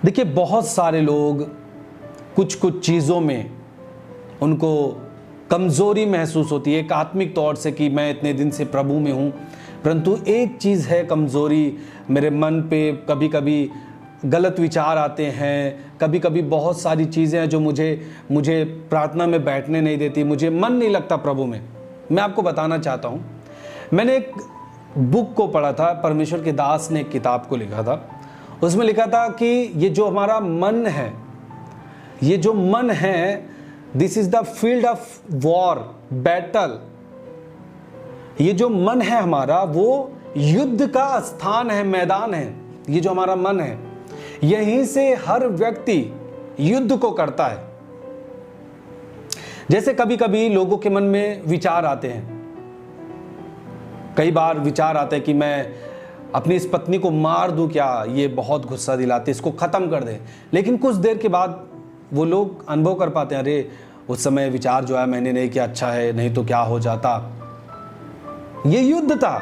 देखिए, बहुत सारे लोग कुछ कुछ चीज़ों में उनको कमज़ोरी महसूस होती है एक आत्मिक तौर से कि मैं इतने दिन से प्रभु में हूँ, परंतु एक चीज़ है कमज़ोरी, मेरे मन पे कभी कभी गलत विचार आते हैं, कभी कभी बहुत सारी चीज़ें हैं जो मुझे प्रार्थना में बैठने नहीं देती, मुझे मन नहीं लगता प्रभु में। मैं आपको बताना चाहता हूँ, मैंने एक बुक को पढ़ा था, परमेश्वर के दास ने एक किताब को लिखा था। उसमें लिखा था कि ये जो हमारा मन है, ये जो मन है, this is the field of war, battle. ये जो मन है हमारा, वो युद्ध का स्थान है, मैदान है। ये जो हमारा मन है, यहीं से हर व्यक्ति युद्ध को करता है। जैसे कभी कभी लोगों के मन में विचार आते हैं, कई बार विचार आते हैं कि मैं अपनी इस पत्नी को मार दूं क्या, ये बहुत गुस्सा दिलाती है, इसको खत्म कर दे। लेकिन कुछ देर के बाद वो लोग अनुभव कर पाते हैं, अरे उस समय विचार जो है मैंने नहीं किया, अच्छा है, नहीं तो क्या हो जाता। ये युद्ध था।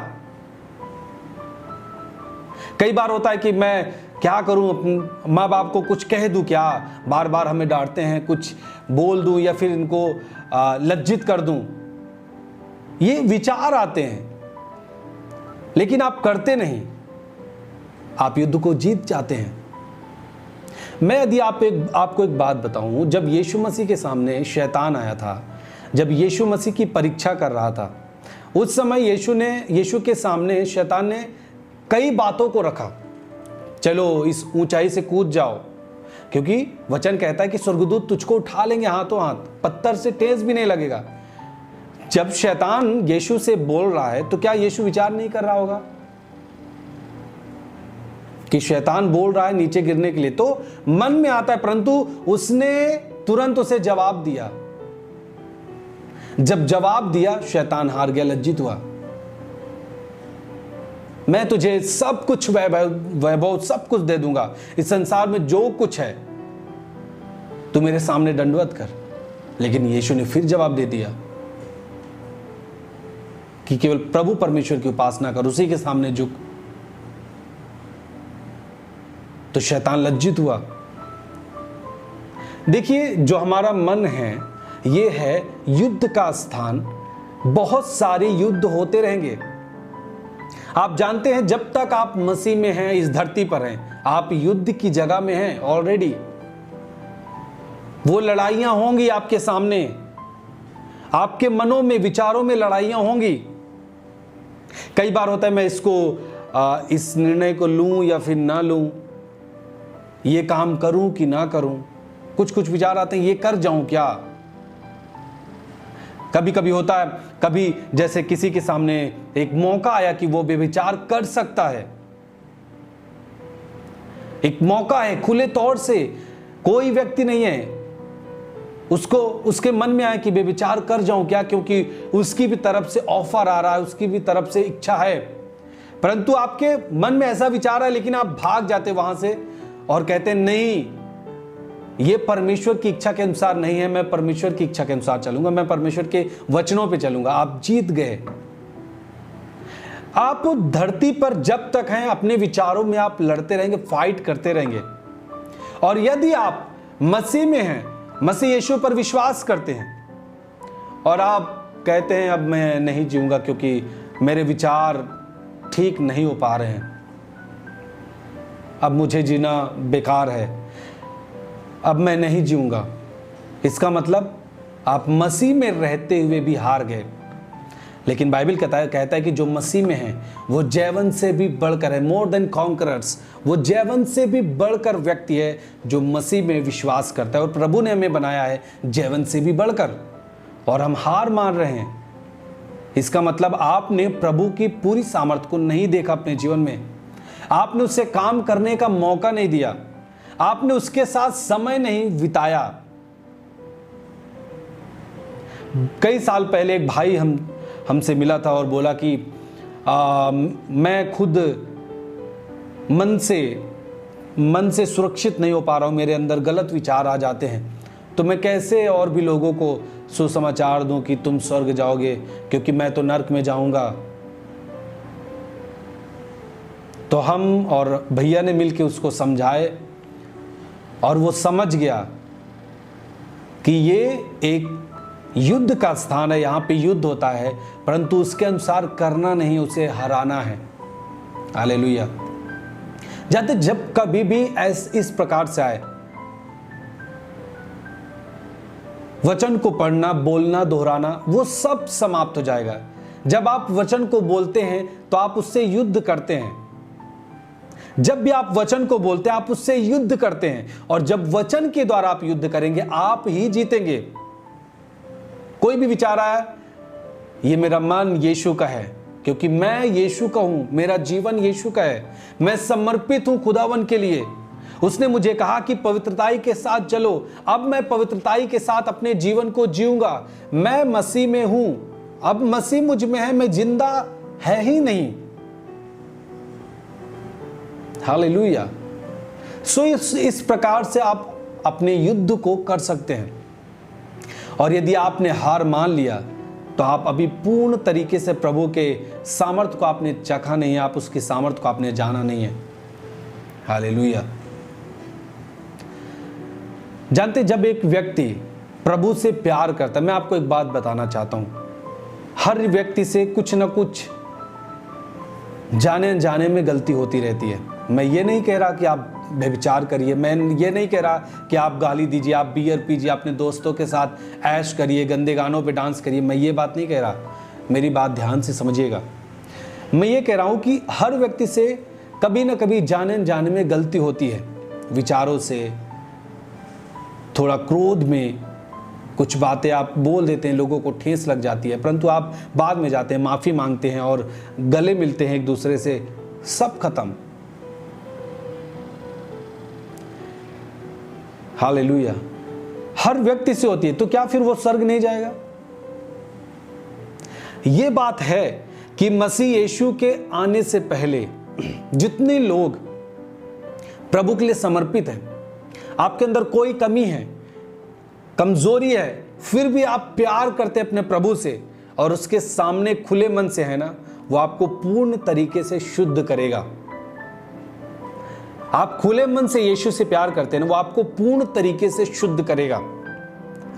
कई बार होता है कि मैं क्या करूं, माँ बाप को कुछ कह दूं क्या, बार बार हमें डांटते हैं, कुछ बोल दूं या फिर इनको लज्जित कर दूं। ये विचार आते हैं, लेकिन आप करते नहीं, आप युद्ध को जीत जाते हैं। मैं यदि आपको एक बात बताऊं, जब यीशु मसीह के सामने शैतान आया था, जब यीशु मसीह की परीक्षा कर रहा था, उस समय यीशु के सामने शैतान ने कई बातों को रखा। चलो इस ऊंचाई से कूद जाओ, क्योंकि वचन कहता है कि स्वर्गदूत तुझको उठा लेंगे हाथों हाथ, पत्थर से ठेस भी नहीं लगेगा। जब शैतान यीशु से बोल रहा है, तो क्या यीशु विचार नहीं कर रहा होगा कि शैतान बोल रहा है नीचे गिरने के लिए? तो मन में आता है, परंतु उसने तुरंत उसे जवाब दिया। जब जवाब दिया, शैतान हार गया, लज्जित हुआ। मैं तुझे सब कुछ वैभव सब कुछ दे दूंगा, इस संसार में जो कुछ है तू मेरे सामने दंडवत कर। लेकिन यीशु ने फिर जवाब दे दिया कि केवल प्रभु परमेश्वर की उपासना कर, उसी के सामने झुक। तो शैतान लज्जित हुआ। देखिए, जो हमारा मन है, ये है युद्ध का स्थान। बहुत सारे युद्ध होते रहेंगे। आप जानते हैं, जब तक आप मसीह में हैं, इस धरती पर हैं, आप युद्ध की जगह में हैं ऑलरेडी। वो लड़ाइयां होंगी आपके सामने, आपके मनों में, विचारों में लड़ाइयां होंगी। कई बार होता है, मैं इस निर्णय को लूं या फिर ना लूं, ये काम करूं कि ना करूं। कुछ कुछ विचार आते हैं, ये कर जाऊं क्या। कभी कभी होता है, कभी जैसे किसी के सामने एक मौका आया कि वो व्यभिचार कर सकता है, एक मौका है, खुले तौर से कोई व्यक्ति नहीं है, उसके मन में आया कि व्यभिचार कर जाऊं क्या, क्योंकि उसकी भी तरफ से ऑफर आ रहा है, उसकी भी तरफ से इच्छा है। परंतु आपके मन में ऐसा विचार है, लेकिन आप भाग जाते वहां से और कहते नहीं, ये परमेश्वर की इच्छा के अनुसार नहीं है, मैं परमेश्वर की इच्छा के अनुसार चलूंगा, मैं परमेश्वर के वचनों पे चलूंगा। आप जीत गए। आप धरती पर जब तक हैं, अपने विचारों में आप लड़ते रहेंगे, फाइट करते रहेंगे। और यदि आप मसीह में हैं, मसीह यीशु पर विश्वास करते हैं, और आप कहते हैं अब मैं नहीं जीऊंगा क्योंकि मेरे विचार ठीक नहीं हो पा रहे हैं, अब मुझे जीना बेकार है, अब मैं नहीं जीऊंगा, इसका मतलब आप मसीह में रहते हुए भी हार गए। लेकिन बाइबल कहता है कि जो मसीह में है वो जयवंत से भी बढ़कर है, मोर देन कॉन्करर्स। वो जयवंत से भी बढ़कर व्यक्ति है जो मसीह में विश्वास करता है, और प्रभु ने हमें बनाया है जयवंत से भी बढ़कर, और हम हार मान रहे हैं। इसका मतलब आपने प्रभु की पूरी सामर्थ्य को नहीं देखा अपने जीवन में, आपने उससे काम करने का मौका नहीं दिया, आपने उसके साथ समय नहीं बिताया। कई साल पहले एक भाई हमसे मिला था और बोला कि मैं खुद मन से सुरक्षित नहीं हो पा रहा हूं, मेरे अंदर गलत विचार आ जाते हैं, तो मैं कैसे और भी लोगों को सुसमाचार दूं कि तुम स्वर्ग जाओगे, क्योंकि मैं तो नरक में जाऊंगा। तो हम और भैया ने मिलकर उसको समझाए और वो समझ गया कि ये एक युद्ध का स्थान है, यहाँ पे युद्ध होता है, परंतु उसके अनुसार करना नहीं, उसे हराना है। हालेलुया। जाते जब कभी भी इस प्रकार से आए, वचन को पढ़ना, बोलना, दोहराना, वो सब समाप्त हो जाएगा। जब आप वचन को बोलते हैं तो आप उससे युद्ध करते हैं। जब भी आप वचन को बोलते हैं आप उससे युद्ध करते हैं, और जब वचन के द्वारा आप युद्ध करेंगे आप ही जीतेंगे। कोई भी विचार आया, ये मेरा मन यीशु का है, क्योंकि मैं यीशु का हूं, मेरा जीवन यीशु का है, मैं समर्पित हूं खुदावन के लिए। उसने मुझे कहा कि पवित्रताई के साथ चलो, अब मैं पवित्रताई के साथ अपने जीवन को जीऊंगा। मैं मसीह में हूं, अब मसीह मुझ में है, मैं जिंदा है ही नहीं। हालेलुया। सो इस प्रकार से आप अपने युद्ध को कर सकते हैं। और यदि आपने हार मान लिया तो आप अभी पूर्ण तरीके से प्रभु के सामर्थ्य को आपने चखा नहीं है, आप उसकी सामर्थ्य को आपने जाना नहीं है। हालेलुया। जानते, जब एक व्यक्ति प्रभु से प्यार करता है, मैं आपको एक बात बताना चाहता हूं, हर व्यक्ति से कुछ ना कुछ जाने जाने में गलती होती रहती है। मैं ये नहीं कह रहा कि आप व्यभिचार करिए, मैं ये नहीं कह रहा कि आप गाली दीजिए, आप बियर पीजिए, अपने दोस्तों के साथ ऐश करिए, गंदे गानों पे डांस करिए, मैं ये बात नहीं कह रहा। मेरी बात ध्यान से समझिएगा। मैं ये कह रहा हूं कि हर व्यक्ति से कभी ना कभी जाने जाने में गलती होती है। विचारों से, थोड़ा क्रोध में कुछ बातें आप बोल देते हैं, लोगों को ठेस लग जाती है, परंतु आप बाद में जाते हैं, माफी मांगते हैं और गले मिलते हैं एक दूसरे से, सब खत्म। हालेलुया। हर व्यक्ति से होती है, तो क्या फिर वो स्वर्ग नहीं जाएगा? ये बात है कि मसीह यीशु के आने से पहले जितने लोग प्रभु के लिए समर्पित हैं, आपके अंदर कोई कमी है, कमजोरी है, फिर भी आप प्यार करते अपने प्रभु से और उसके सामने खुले मन से है ना, वो आपको पूर्ण तरीके से शुद्ध करेगा। आप खुले मन से यीशु से प्यार करते हैं ना, वो आपको पूर्ण तरीके से शुद्ध करेगा।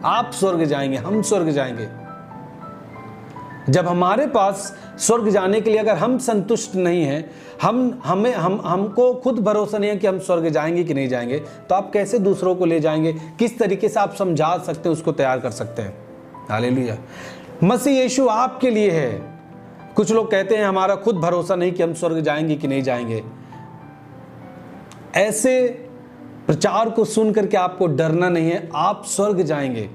आप स्वर्ग जाएंगे, हम स्वर्ग जाएंगे। जब हमारे पास स्वर्ग जाने के लिए अगर हम संतुष्ट नहीं हैं, हमको खुद भरोसा नहीं है कि हम स्वर्ग जाएंगे कि नहीं जाएंगे, तो आप कैसे दूसरों को ले जाएंगे? किस तरीके से आप समझा सकते हैं, उसको तैयार कर सकते हैं? हालेलुया। मसीह यीशु आपके लिए है। कुछ लोग कहते हैं हमारा खुद भरोसा नहीं कि हम स्वर्ग जाएंगे कि नहीं जाएंगे। ऐसे प्रचार को सुन करके आपको डरना नहीं है, आप स्वर्ग जाएंगे।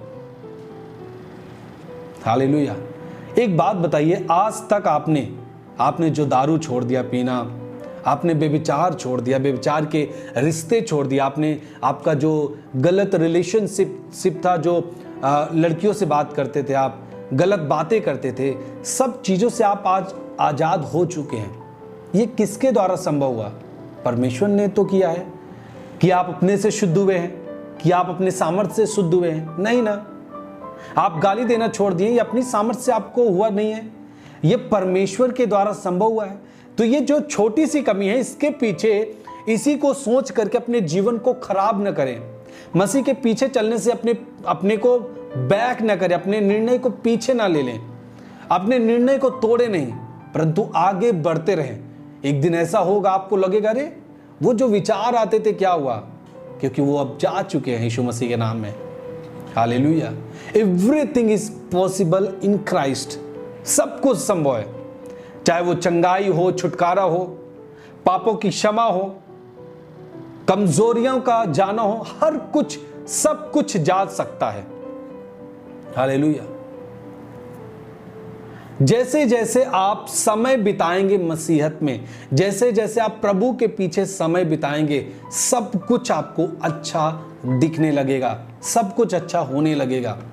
हालेलुया। एक बात बताइए, आज तक आपने जो दारू छोड़ दिया पीना, आपने व्यभिचार छोड़ दिया, व्यभिचार के रिश्ते छोड़ दिया, आपने आपका जो गलत रिलेशनशिप था, जो लड़कियों से बात करते थे, आप गलत बातें करते थे, सब चीज़ों से आप आज आज़ाद हो चुके हैं। ये किसके द्वारा संभव हुआ? परमेश्वर ने तो किया है। कि आप अपने से शुद्ध हुए हैं, कि आप अपने सामर्थ्य से शुद्ध हुए हैं? नहीं ना। आप गाली देना छोड़ दिए, ये अपनी सामर्थ्य से आपको हुआ नहीं है, ये परमेश्वर के द्वारा संभव हुआ है। तो ये जो छोटी सी कमी है, इसके पीछे इसी को सोच करके अपने जीवन को खराब न करें। मसीह के पीछे चलने से अपने को बैक न करें, अपने निर्णय को पीछे ना ले लें, अपने निर्णय को तोड़े नहीं, परंतु आगे बढ़ते रहें। एक दिन ऐसा होगा आपको लगेगा, अरे वो जो विचार आते थे क्या हुआ? क्योंकि वो अब जा चुके हैं यीशु मसीह के नाम में। Hallelujah. Everything is possible in Christ. सब कुछ संभव है, चाहे वो चंगाई हो, छुटकारा हो, पापों की क्षमा हो, कमजोरियों का जाना हो, हर कुछ, सब कुछ जा सकता है। हालेलुया। जैसे जैसे आप समय बिताएंगे मसीहत में, जैसे जैसे आप प्रभु के पीछे समय बिताएंगे, सब कुछ आपको अच्छा दिखने लगेगा, सब कुछ अच्छा होने लगेगा।